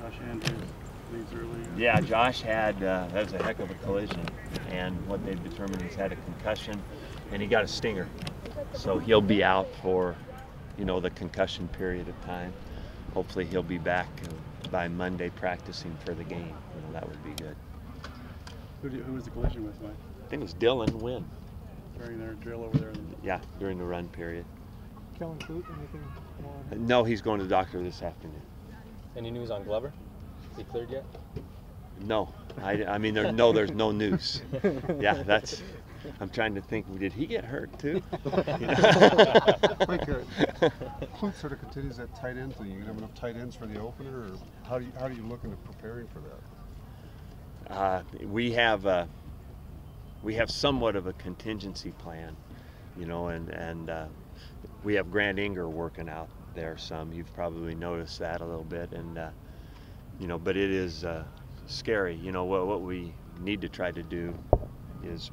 Josh Andrews leaves early. Yeah, Josh had, that was a heck of a collision, and what they've determined, he's had a concussion, and he got a stinger. So he'll be out for, the concussion period of time. Hopefully he'll be back by Monday practicing for the game. That would be good. Who was the collision with, Mike? I think it was Dylan Wynn. During their drill over there? Yeah, during the run period. Kellen Coote, anything more? No, he's going to the doctor this afternoon. Any news on Glover? Is he cleared yet? No, I mean, there's no news. Yeah, I'm trying to think, did he get hurt too? Mike, Coote sort of continues that tight end thing. You gonna have enough tight ends for the opener, or how do you look into preparing for that? We have somewhat of a contingency plan, and we have Grant Inger working out there some. You've probably noticed that a little bit, and but it is scary. What we need to try to do is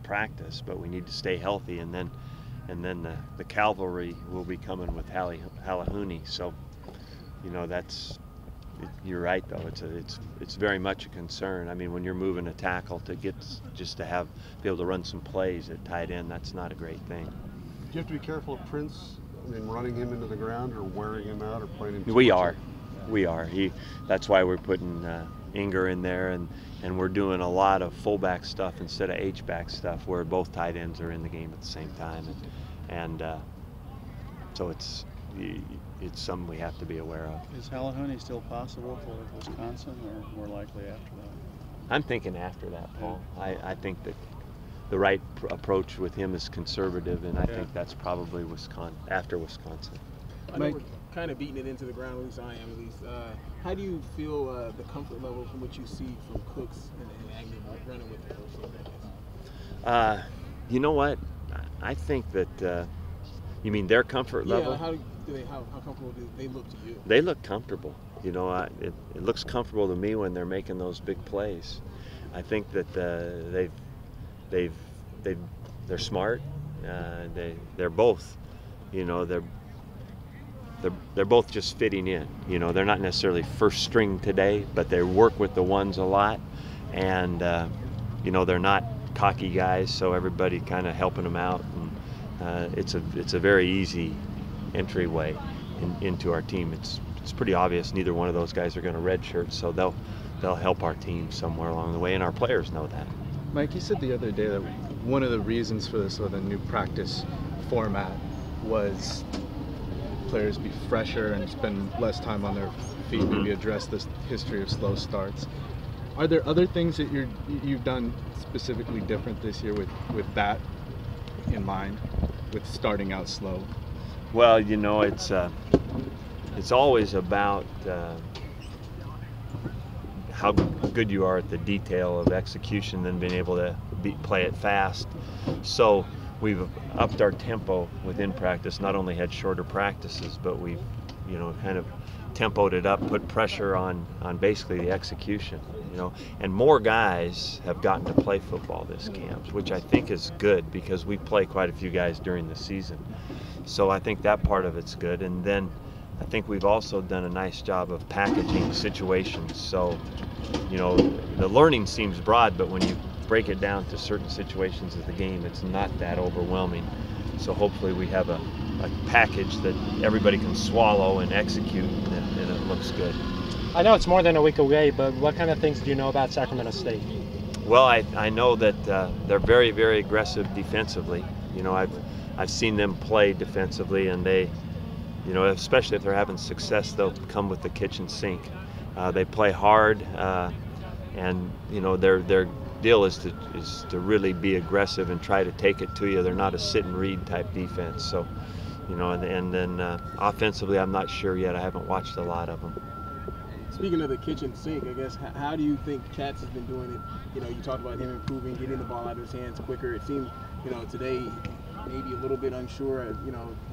practice, but we need to stay healthy, and then the cavalry will be coming with Halahouni. So you're right though. It's very much a concern. I mean, when you're moving a tackle to be able to run some plays at tight end, that's not a great thing. Do you have to be careful of Prince? I mean, running him into the ground or wearing him out or playing him? We are. That's why we're putting Inger in there, and we're doing a lot of fullback stuff instead of H-back stuff, where both tight ends are in the game at the same time, and so it's something we have to be aware of. Is Halahouni still possible for Wisconsin, or more likely after that? I'm thinking after that, Paul. I think that the right approach with him is conservative, and I think that's probably after Wisconsin. I know we're kind of beating it into the ground, at least I am. At least, how do you feel the comfort level from what you see from Cooks and Agnew running with the first team? You know what? I think that you mean their comfort level. Yeah. How comfortable do they look to you? They look comfortable. It looks comfortable to me when they're making those big plays. I think that they're smart. They're both, they're both just fitting in. They're not necessarily first string today, but they work with the ones a lot, and they're not cocky guys, so everybody kind of helping them out, and it's a very easy entryway into our team. It's pretty obvious neither one of those guys are going to redshirt, so they'll help our team somewhere along the way, and our players know that. Mike, you said the other day that one of the reasons for this sort of new practice format was players be fresher and spend less time on their feet, maybe address this history of slow starts. Are there other things that you've done specifically different this year with that in mind, with starting out slow? Well, it's always about how good you are at the detail of execution and being able to play it fast. So we've upped our tempo within practice, not only had shorter practices, but we've kind of tempoed it up, put pressure on basically the execution, and more guys have gotten to play football this camp, which I think is good because we play quite a few guys during the season. So I think that part of it's good, and then I think we've also done a nice job of packaging situations. So, the learning seems broad, but when you break it down to certain situations of the game, it's not that overwhelming. So hopefully we have a package that everybody can swallow and execute, and it looks good. I know it's more than a week away, but what kind of things do you know about Sacramento State? Well, I know that they're very, very aggressive defensively. I've seen them play defensively, and they, especially if they're having success, they'll come with the kitchen sink. They play hard, and their deal is to really be aggressive and try to take it to you. They're not a sit and read type defense. So, and then offensively, I'm not sure yet. I haven't watched a lot of them. Speaking of the kitchen sink, I guess, how do you think Katz has been doing it? You talked about him improving, getting the ball out of his hands quicker. It seemed, today maybe a little bit unsure.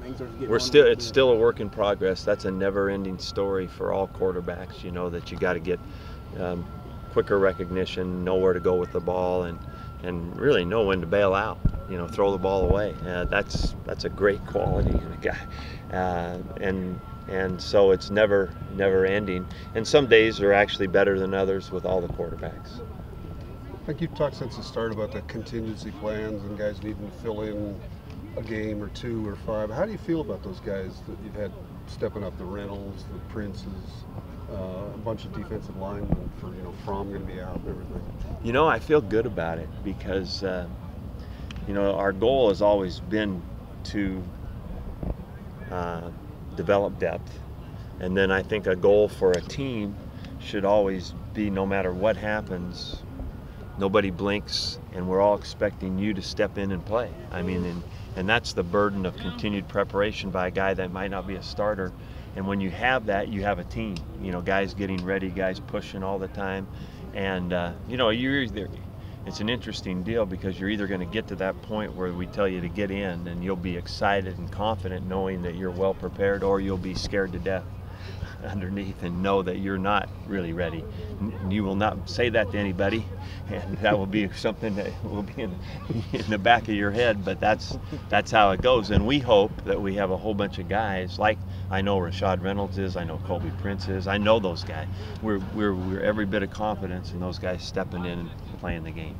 Things are getting. It's still a work in progress. That's a never-ending story for all quarterbacks. That you got to get quicker recognition, know where to go with the ball, and really know when to bail out. Throw the ball away. That's a great quality in a guy. And And so it's never ending. And some days are actually better than others with all the quarterbacks. I think you've talked since the start about the contingency plans and guys needing to fill in a game or 2 or 5. How do you feel about those guys that you've had stepping up, the Reynolds, the Princes, a bunch of defensive linemen for, Fromm going to be out and everything? I feel good about it because, our goal has always been to develop depth. And then I think a goal for a team should always be, no matter what happens, nobody blinks and we're all expecting you to step in and play. And that's the burden of continued preparation by a guy that might not be a starter. And when you have that, you have a team. Guys getting ready, guys pushing all the time. And, it's an interesting deal because you're either going to get to that point where we tell you to get in and you'll be excited and confident knowing that you're well prepared, or you'll be scared to death underneath and know that you're not really ready. You will not say that to anybody, and that will be something that will be in the back of your head, but that's how it goes. And we hope that we have a whole bunch of guys, like I know Rashad Reynolds is, I know Colby Prince is, I know those guys. We're every bit of confidence in those guys stepping in and playing the game.